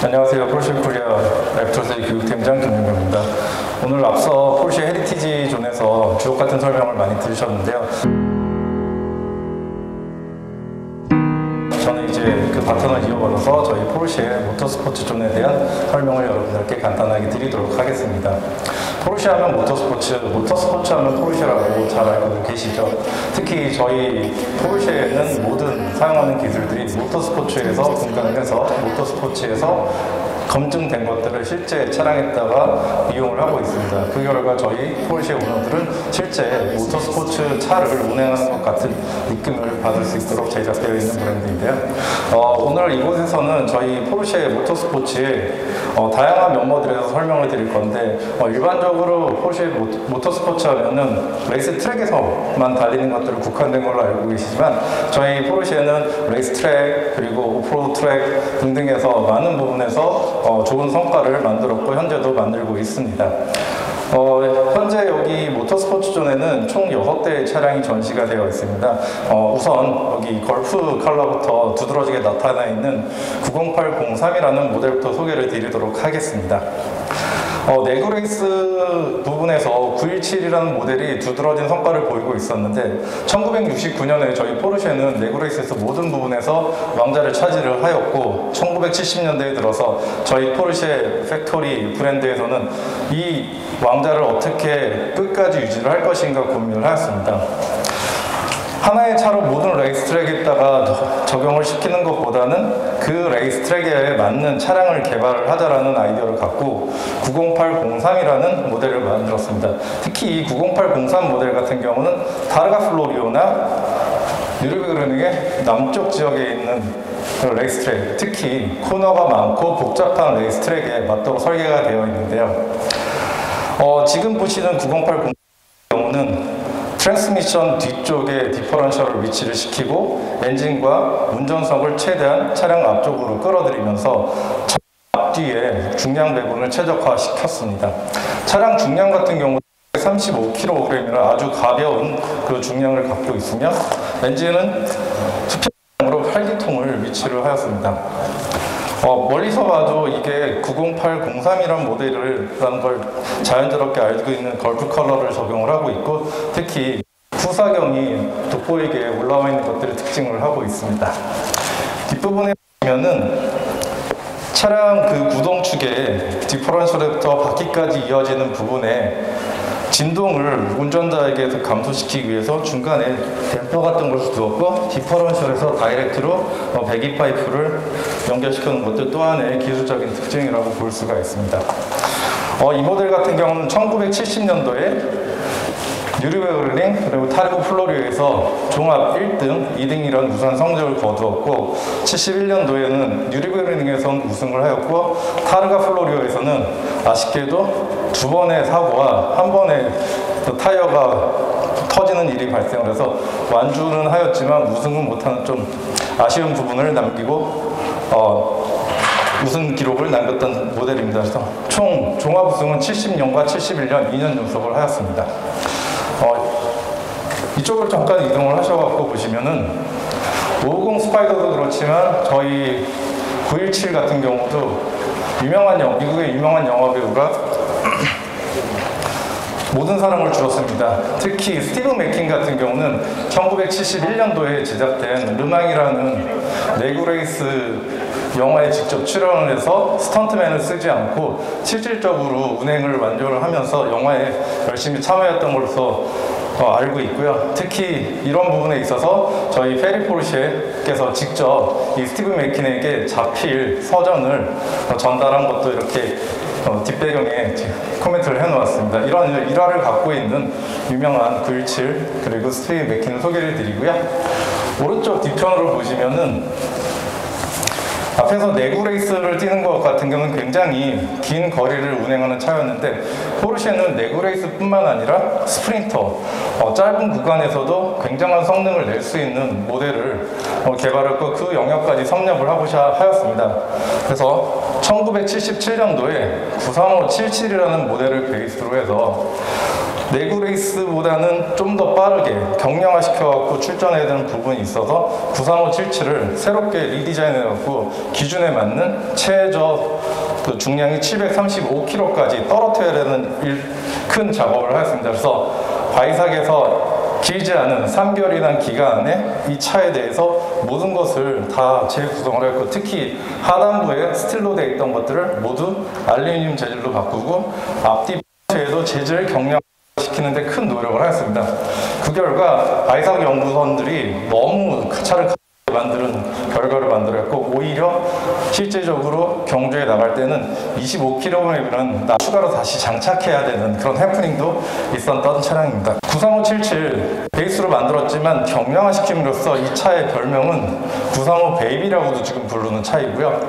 안녕하세요. 포르쉐 코리아 랩터스의 교육팀장 김윤경입니다. 오늘 앞서 포르쉐 헤리티지 존에서 주옥 같은 설명을 많이 들으셨는데요. 저는 이제 그 바톤을 이어받아서 저희 포르쉐 모터스포츠 존에 대한 설명을 여러분들께 간단하게 드리도록 하겠습니다. 포르쉐 하면 모터스포츠 하면 포르쉐라고 잘 알고 계시죠? 특히 저희 포르쉐는 모든 사용하는 기술들이 모터스포츠에서 분간해서 모터스포츠에서 검증된 것들을 실제 차량에다가 이용을 하고 있습니다. 그 결과 저희 포르쉐 오너들은 실제 모터스포츠 차를 운행하는 것 같은 느낌을 받을 수 있도록 제작되어 있는 브랜드인데요. 오늘 이곳에서는 저희 포르쉐 모터스포츠의 다양한 면모들에서 설명을 드릴 건데, 일반적으로 포르쉐 모터스포츠 하면은 레이스 트랙에서만 달리는 것들을 국한된 걸로 알고 계시지만, 저희 포르쉐는 레이스 트랙 그리고 오프로드 트랙 등등에서 많은 부분에서 좋은 성과를 만들었고 현재도 만들고 있습니다. 현재 여기 모터스포츠 존에는 총 6대의 차량이 전시가 되어 있습니다. 우선 여기 걸프 컬러부터 두드러지게 나타나 있는 90803이라는 모델부터 소개를 드리도록 하겠습니다. 내구레이스 부분에서 917이라는 모델이 두드러진 성과를 보이고 있었는데, 1969년에 저희 포르쉐는 내구레이스에서 모든 부분에서 왕자를 차지를 하였고, 1970년대에 들어서 저희 포르쉐 팩토리 브랜드에서는 이 왕자를 어떻게 끝까지 유지를 할 것인가 고민을 하였습니다. 하나의 차로 모든 레이스 트랙에다가 적용을 시키는 것보다는 그 레이스 트랙에 맞는 차량을 개발을 하자라는 아이디어를 갖고 90803이라는 모델을 만들었습니다. 특히 이 90803 모델 같은 경우는 타르가 플로리오나 뉴르베그르닝의 남쪽 지역에 있는 레이스 트랙, 특히 코너가 많고 복잡한 레이스 트랙에 맞도록 설계가 되어 있는데요. 지금 보시는 90803 경우는 트랜스미션 뒤쪽에 디퍼런셜을 위치를 시키고 엔진과 운전석을 최대한 차량 앞쪽으로 끌어들이면서 앞뒤에 중량 배분을 최적화시켰습니다. 차량 중량 같은 경우 35kg이나 아주 가벼운 그 중량을 갖고 있으며, 엔진은 수평으로 8기통을 위치를 하였습니다. 멀리서 봐도 이게 90803이라는 모델이라는 걸 자연스럽게 알고 있는 걸프 컬러를 적용을 하고 있고, 특히 후사경이 돋보이게 올라와 있는 것들을 특징을 하고 있습니다. 뒷부분에 보면은 차량 그 구동축에 디퍼런셜부터 바퀴까지 이어지는 부분에 진동을 운전자에게 감소시키기 위해서 중간에 댐퍼 같은 것을 두었고, 디퍼런셜에서 다이렉트로 배기 파이프를 연결시키는 것도 또한의 기술적인 특징이라고 볼 수가 있습니다. 이 모델 같은 경우는 1970년도에 뉴르베그르닝 그리고 타르고 플로리오에서 종합 1등, 2등이라는 우수한 성적을 거두었고, 71년도에는 뉴르베그르닝에서는 우승을 하였고, 타르가 플로리오에서는 아쉽게도 2번의 사고와 1번의 타이어가 터지는 일이 발생을 해서 완주는 하였지만 우승은 못하는 좀 아쉬운 부분을 남기고 우승 기록을 남겼던 모델입니다. 그래서 총 종합 우승은 70년과 71년 2년 연속을 하였습니다. 이쪽으로 잠깐 이동을 하셔갖고 보시면은 550 스파이더도 그렇지만 저희 917 같은 경우도 미국의 유명한 영화배우가 모든 사랑을 주었습니다. 특히 스티브 맥킨 같은 경우는 1971년도에 제작된 르망이라는 내구레이스 영화에 직접 출연을 해서 스턴트맨을 쓰지 않고 실질적으로 운행을 완료를 하면서 영화에 열심히 참여했던 것으로 알고 있고요. 특히 이런 부분에 있어서 저희 페리 포르쉐께서 직접 이 스티브 맥킨에게 자필 서전을 전달한 것도 이렇게 뒷배경에 코멘트를 해놓았습니다. 이런 일화를 갖고 있는 유명한 917 그리고 스티브 맥킨을 소개를 드리고요. 오른쪽 뒤편으로 보시면은 앞에서 내구 레이스를 뛰는 것 같은 경우는 굉장히 긴 거리를 운행하는 차였는데, 포르쉐는 내구 레이스뿐만 아니라 스프린터, 짧은 구간에서도 굉장한 성능을 낼 수 있는 모델을 개발했고 그 영역까지 섭렵을 하고자 하였습니다. 그래서 1977년도에 93577이라는 모델을 베이스로 해서 내구 레이스보다는 좀 더 빠르게 경량화시켜갖고 출전해야 되는 부분이 있어서 93577을 새롭게 리디자인해갖고 기준에 맞는 최저 그 중량이 735kg까지 떨어뜨려야 되는 큰 작업을 하였습니다. 그래서 바이삭에서 길지 않은 3개월이라는 기간 안에 이 차에 대해서 모든 것을 다 재구성을 했고, 특히 하단부에 스틸로 되어 있던 것들을 모두 알루미늄 재질로 바꾸고 앞뒤에도 재질 경량시키는데 큰 노력을 하였습니다. 그 결과 바이삭 연구선들이 너무 차를 만드는 결과를 만들었고, 오히려 실제적으로 경주에 나갈 때는 25km면 추가로 다시 장착해야 되는 그런 해프닝도 있었던 차량입니다. 93577 베이스로 만들었지만 경량화시킴으로써 이 차의 별명은 935 베이비라고도 지금 부르는 차이고요.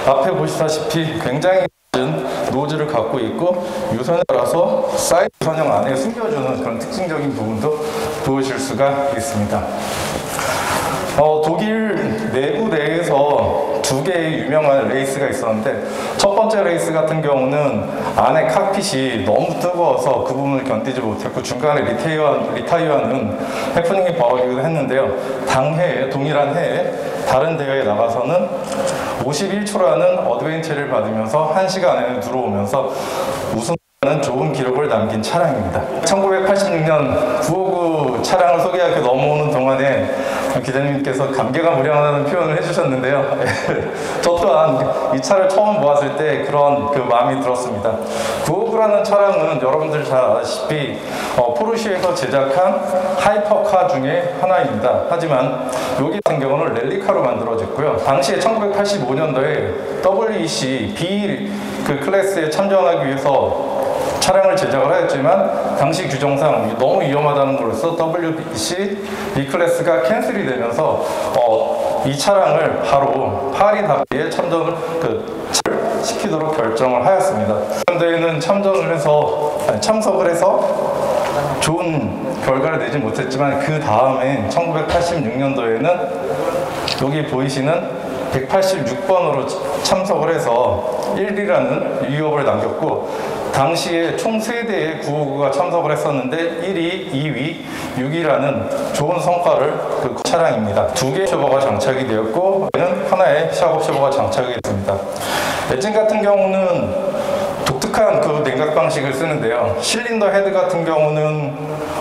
앞에 보시다시피 굉장히 낮은 노즐을 갖고 있고 유선에 따라서 사이드 선형 안에 숨겨주는 그런 특징적인 부분도 보실 수가 있습니다. 독일 내부 내에서 두 개의 유명한 레이스가 있었는데, 첫 번째 레이스 같은 경우는 안에 칵핏이 너무 뜨거워서 그 부분을 견디지 못했고 중간에 리타이어하는 해프닝이 벌어지기도 했는데요. 당해에, 동일한 해에 다른 대회에 나가서는 51초라는 어드벤처를 받으면서 1시간 안에 들어오면서 우승하는 좋은 기록을 남긴 차량입니다. 1986년 959 차량을 소개하게 넘어오는 동안에 기자님께서 감개가 무량하다는 표현을 해주셨는데요. 저 또한 이 차를 처음 보았을 때 그런 그 마음이 들었습니다. 959라는 차량은 여러분들 잘 아시다시피 포르쉐에서 제작한 하이퍼카 중에 하나입니다. 하지만 여기 같은 경우는 랠리카로 만들어졌고요. 당시에 1985년도에 WEC B 그 클래스에 참전하기 위해서 차량을 제작을 하였지만 당시 규정상 너무 위험하다는 걸로서 WEC B클래스가 캔슬이 되면서 이 차량을 바로 파리 다비에 참전을 시키도록 결정을 하였습니다. 대회는 참석을 해서 좋은 결과를 내지 못했지만 그 다음에 1986년도에는 여기 보이시는 186번으로 참석을 해서 1위라는 위협을 남겼고, 당시에 총 3대의 959가 참석을 했었는데 1위, 2위, 6위라는 좋은 성과를 그 차량입니다. 2개의 셔버가 장착이 되었고 하나의 샤업 셔버가 장착이 됐습니다. 엔진 같은 경우는 독특한 그 냉각 방식을 쓰는데요. 실린더 헤드 같은 경우는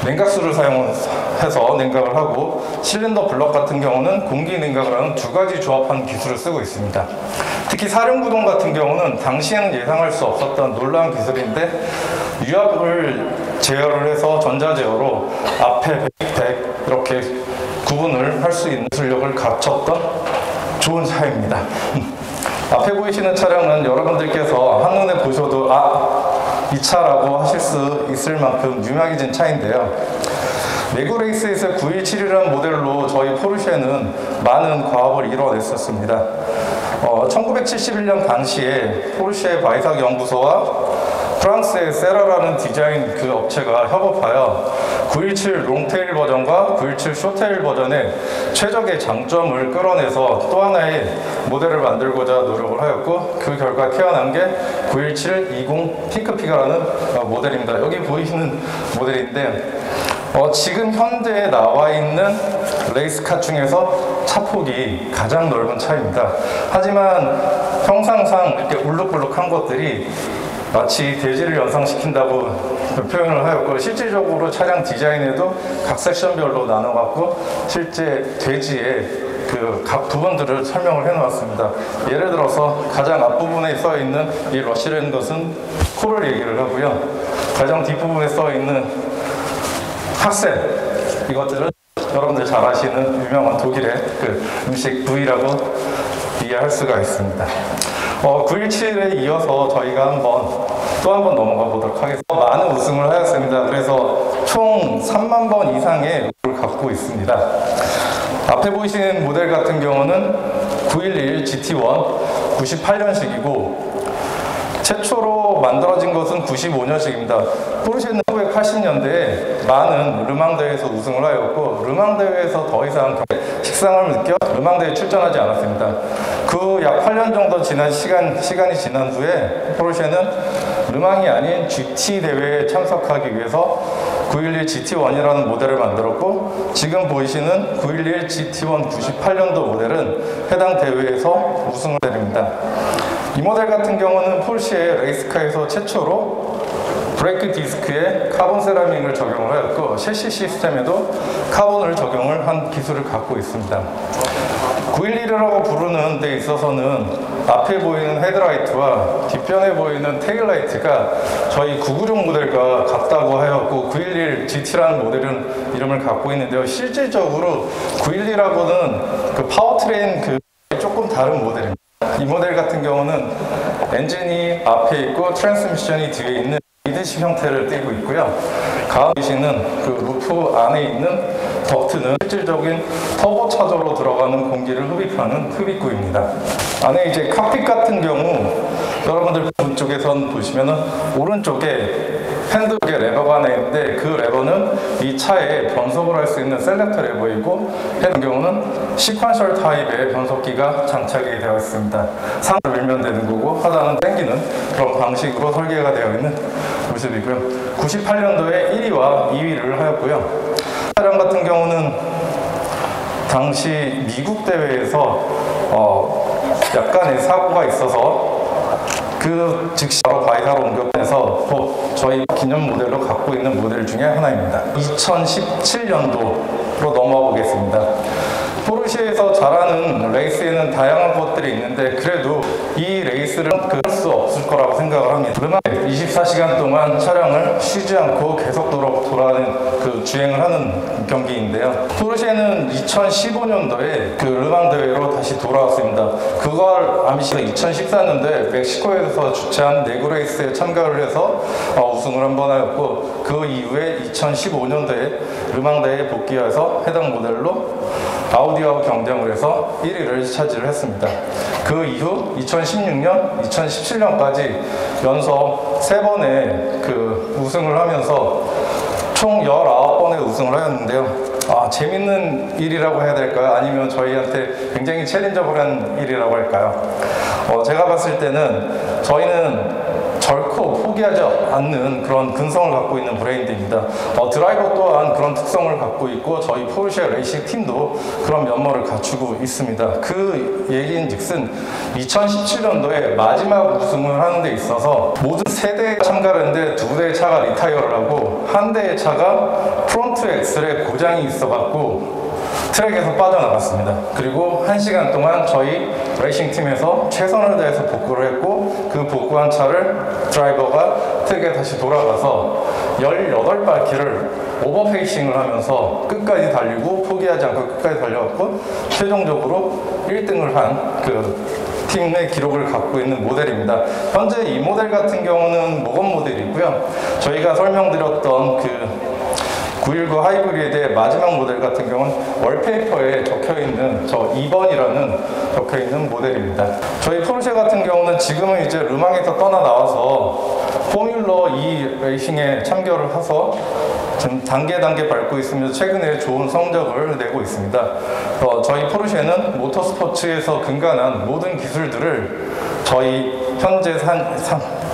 냉각수를 사용해서 냉각을 하고, 실린더 블럭 같은 경우는 공기 냉각을 하는 두 가지 조합한 기술을 쓰고 있습니다. 특히 사륜구동 같은 경우는 당시에는 예상할 수 없었던 놀라운 기술인데, 유압을 제어를 해서 전자제어로 앞에 100 이렇게 구분을 할 수 있는 기술력을 갖췄던 좋은 차입니다. 앞에 보이시는 차량은 여러분들께서 한눈에 보셔도 이 차라고 하실 수 있을 만큼 유명해진 차인데요. 내구 레이스에서 917이라는 모델로 저희 포르쉐는 많은 과업을 이뤄냈었습니다. 1971년 당시에 포르쉐 바이삭 연구소와 프랑스의 세라라는 디자인 그 업체가 협업하여 917 롱테일 버전과 917 숏테일 버전의 최적의 장점을 끌어내서 또 하나의 모델을 만들고자 노력을 하였고, 그 결과 태어난 게 917-20 핑크피가라는 모델입니다. 여기 보이시는 모델인데 지금 현대에 나와 있는 레이스카 중에서 차폭이 가장 넓은 차입니다. 하지만 형상상 이렇게 울룩불룩한 것들이 마치 대지를 연상시킨다고 표현을 하였고, 실질적으로 차량 디자인에도 각 섹션별로 나눠갖고 실제 대지의 그 각 부분들을 설명을 해놓았습니다. 예를 들어서 가장 앞부분에 써 있는 이 러시라는 것은 코를 얘기를 하고요. 가장 뒷부분에 써 있는 핫셀, 이것들은 여러분들 잘 아시는 유명한 독일의 그 음식 부위라고 이해할 수가 있습니다. 917에 이어서 저희가 또 한 번 넘어가 보도록 하겠습니다. 많은 우승을 하였습니다. 그래서 총 3만 번 이상의 우승을 갖고 있습니다. 앞에 보이시는 모델 같은 경우는 911 GT1 98년식이고 최초로 만들어진 것은 95년식입니다. 포르쉐는 1980년대에 많은 르망대회에서 우승을 하였고, 르망대회에서 더 이상 식상을 느껴 르망대회에 출전하지 않았습니다. 그 약 8년 정도 지난 시간이 지난 후에 포르쉐는 르망이 아닌 GT 대회에 참석하기 위해서 911 GT1이라는 모델을 만들었고, 지금 보이시는 911 GT1 98년도 모델은 해당 대회에서 우승을 해드립니다. 이 모델 같은 경우는 포르쉐의 레이스카에서 최초로 브레이크 디스크에 카본 세라믹을 적용을 하였고, 셰시 시스템에도 카본을 적용을 한 기술을 갖고 있습니다. 911이라고 부르는 데 있어서는 앞에 보이는 헤드라이트와 뒷편에 보이는 테일라이트가 저희 996 모델과 같다고 하였고, 911 GT라는 모델은 이름을 갖고 있는데요. 실질적으로 911하고는 그 파워트레인 조금 다른 모델입니다. 이 모델 같은 경우는 엔진이 앞에 있고 트랜스미션이 뒤에 있는 리드식 형태를 띠고 있고요. 가운데 보시는 그 루프 안에 있는 덕트는 실질적인 터보차저로 들어가는 공기를 흡입하는 흡입구입니다. 안에 이제 칵핏 같은 경우 여러분들 왼쪽에선 보시면은 오른쪽에 핸드에 레버가 하나 있는데, 그 레버는 이 차에 변속을 할 수 있는 셀렉터 레버이고, 같은 경우는 시퀀셜 타입의 변속기가 장착이 되어 있습니다. 상을 밀면 되는 거고 하단은 당기는 그런 방식으로 설계가 되어 있는 모습이고요. 98년도에 1위와 2위를 하였고요. 차량 같은 경우는 당시 미국 대회에서 약간의 사고가 있어서 그 즉시 바로 바이사로 옮겨서 저희 기념 모델로 갖고 있는 모델 중에 하나입니다. 2017년도로 넘어가 보겠습니다. 포르쉐에서 잘하는 레이스에는 다양한 것들이 있는데, 그래도 이 레이스를 할 수 없을 거라고 생각을 합니다. 르망 24시간 동안 차량을 쉬지 않고 계속도록 돌아가는 그 주행을 하는 경기인데요. 포르쉐는 2015년도에 그 르망 대회로 다시 돌아왔습니다. 그걸 아미시가 2014년도에 멕시코에서 주최한 네그레이스에 참가를 해서 우승을 한번 하였고, 그 이후에 2015년도에 르망 대회에 복귀해서 해당 모델로 아우디하고 경쟁을 해서 1위를 차지를 했습니다. 그 이후 2016년, 2017년까지 연속 3번의 그 우승을 하면서 총 19번의 우승을 하였는데요. 재밌는 일이라고 해야 될까요? 아니면 저희한테 굉장히 챌린저블한 일이라고 할까요? 제가 봤을 때는 저희는 결코 포기하지 않는 그런 근성을 갖고 있는 브랜드입니다. 드라이버 또한 그런 특성을 갖고 있고, 저희 포르쉐 레이싱 팀도 그런 면모를 갖추고 있습니다. 그 얘기인즉슨 2017년도에 마지막 우승을 하는 데 있어서 모든 3대에 참가를 했는데 2대의 차가 리타이어를 하고, 1대의 차가 프론트 엑셀에 고장이 있어갖고 트랙에서 빠져나갔습니다. 그리고 1시간 동안 저희 레이싱팀에서 최선을 다해서 복구를 했고, 그 복구한 차를 드라이버가 트랙에 다시 돌아가서 18바퀴를 오버페이싱을 하면서 끝까지 달리고, 포기하지 않고 끝까지 달려왔고, 최종적으로 1등을 한 그 팀의 기록을 갖고 있는 모델입니다. 현재 이 모델 같은 경우는 모건 모델이고요. 저희가 설명드렸던 그 919 하이브리드의 마지막 모델 같은 경우는 월페이퍼에 적혀있는 저 2번이라는 적혀있는 모델입니다. 저희 포르쉐 같은 경우는 지금은 이제 르망에서 떠나 나와서 포뮬러 2 레이싱에 참가를 해서 지금 단계 밟고 있으면서 최근에 좋은 성적을 내고 있습니다. 저희 포르쉐는 모터스포츠에서 근간한 모든 기술들을 저희 현재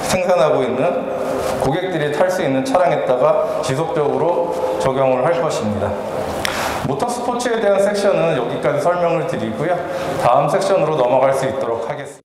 생산하고 있는 고객들이 탈 수 있는 차량에다가 지속적으로 적용을 할 것입니다. 모터스포츠에 대한 섹션은 여기까지 설명을 드리고요. 다음 섹션으로 넘어갈 수 있도록 하겠습니다.